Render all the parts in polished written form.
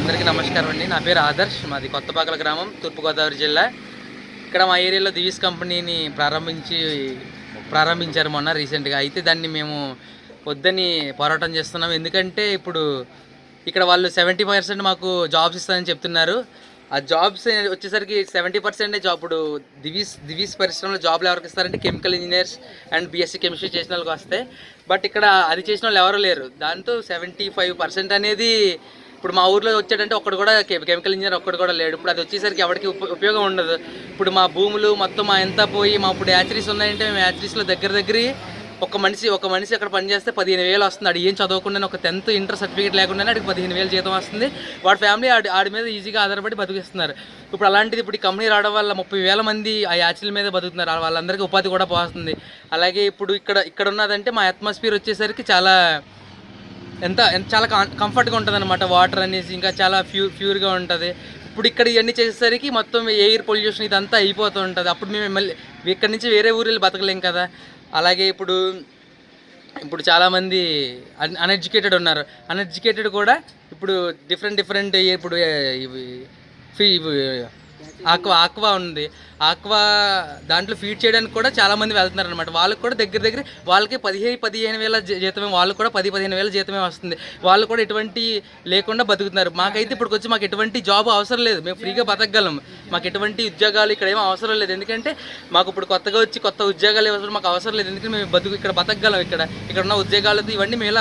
అందరికీ నమస్కారం అండి. నా పేరు ఆదర్శ్. మాది కొత్తపాకల గ్రామం, తూర్పుగోదావరి జిల్లా. ఇక్కడ మా ఏరియాలో దివీస్ కంపెనీని ప్రారంభించారు మొన్న రీసెంట్గా. అయితే దాన్ని మేము వద్దని పోరాటం చేస్తున్నాం. ఎందుకంటే ఇప్పుడు ఇక్కడ వాళ్ళు 70% మాకు జాబ్స్ ఇస్తారని చెప్తున్నారు. ఆ జాబ్స్ వచ్చేసరికి 70% జాబ్. ఇప్పుడు దివీస్ పరిశ్రమలో జాబ్లు ఎవరికి ఇస్తారంటే chemical engineers and BSc chemistry చేసిన వాళ్ళకి వస్తాయి. బట్ ఇక్కడ అది చేసిన వాళ్ళు ఎవరు లేరు. దాంతో 75% అనేది ఇప్పుడు మా ఊర్లో వచ్చాడంటే ఒక్కడు కూడా కెమికల్ ఇంజనీర్ ఒక్కడు కూడా లేడు. ఇప్పుడు అది వచ్చేసరికి ఎవరికి ఉపయోగం ఉండదు. ఇప్పుడు మా భూములు మొత్తం మా ఎంత పోయి మా ఇప్పుడు యాచరీస్ ఉన్నాయంటే మేము యాచరీస్లో దగ్గర ఒక మనిషి అక్కడ పనిచేస్తే 15,000 వస్తుంది. ఆడు ఏం చదవకుండా ఒక 10th ఇంటర్ సర్టిఫికేట్ లేకుండానే ఆడికి 15,000 జీతం వస్తుంది. వాడి ఫ్యామిలీ ఆడి మీద ఈజీగా ఆధారపడి బతికిస్తున్నారు. ఇప్పుడు అలాంటిది ఇప్పుడు ఈ కంపెనీ రావడం వల్ల 30,000 మంది ఆ యాచరీల మీద బతుకుతున్నారు. వాళ్ళందరికీ ఉపాధి కూడా పోతుంది. అలాగే ఇప్పుడు ఇక్కడ ఉన్నదంటే మా అట్మాస్ఫియర్ వచ్చేసరికి చాలా కంఫర్ట్గా ఉంటుంది అనమాట. వాటర్ అనేసి ఇంకా చాలా ప్యూర్గా ఉంటుంది. ఇప్పుడు ఇక్కడ ఇవన్నీ చేసేసరికి మొత్తం ఎయిర్ పొల్యూషన్ ఇదంతా అయిపోతూ ఉంటుంది. అప్పుడు మేము మళ్ళీ ఇక్కడి నుంచి వేరే ఊరిలో బతకలేం కదా. అలాగే ఇప్పుడు చాలామంది అన్ఎడ్యుకేటెడ్ ఉన్నారు. అన్ఎడ్యుకేటెడ్ కూడా ఇప్పుడు డిఫరెంట్ ఇప్పుడు ఆక్వా ఉంది. ఆక్వా దాంట్లో ఫీడ్ చేయడానికి కూడా చాలామంది వెళ్తున్నారు అనమాట. వాళ్ళకి కూడా దగ్గర వాళ్ళకి 15,000 జీతమే, వాళ్ళకి కూడా 10,000-15,000 జీతమే వస్తుంది. వాళ్ళు కూడా ఎటువంటి లేకుండా బతుకుతున్నారు. మాకైతే ఇప్పుడు వచ్చి మాకు ఎటువంటి జాబ్ అవసరం లేదు. మేము ఫ్రీగా బతకగలం. మాకు ఎటువంటి ఉద్యోగాలు ఇక్కడ ఏమో అవసరం లేదు. ఎందుకంటే మాకు ఇప్పుడు కొత్త ఉద్యోగాలు అవసరం మాకు అవసరం లేదు. ఎందుకంటే మేము ఇక్కడ బతకగలం. ఇక్కడ ఉన్న ఉద్యోగాలతో ఇవన్నీ మేము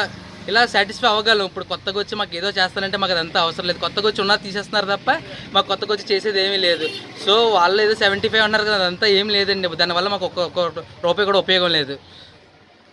ఇలా సాటిస్ఫై అవ్వగలం. ఇప్పుడు కొత్తగా వచ్చి మాకు ఏదో చేస్తానంటే మాకు అదంతా అవసరం లేదు. కొత్తగా వచ్చి ఉన్నది తీసేస్తున్నారు తప్ప మాకు కొత్తగా వచ్చి చేసేది ఏమీ లేదు. సో వాళ్ళు ఏదో 75 అన్నారు కదా, అదంతా ఏం లేదండి. దానివల్ల మాకు ఒక్క రూపాయి కూడా ఉపయోగం లేదు.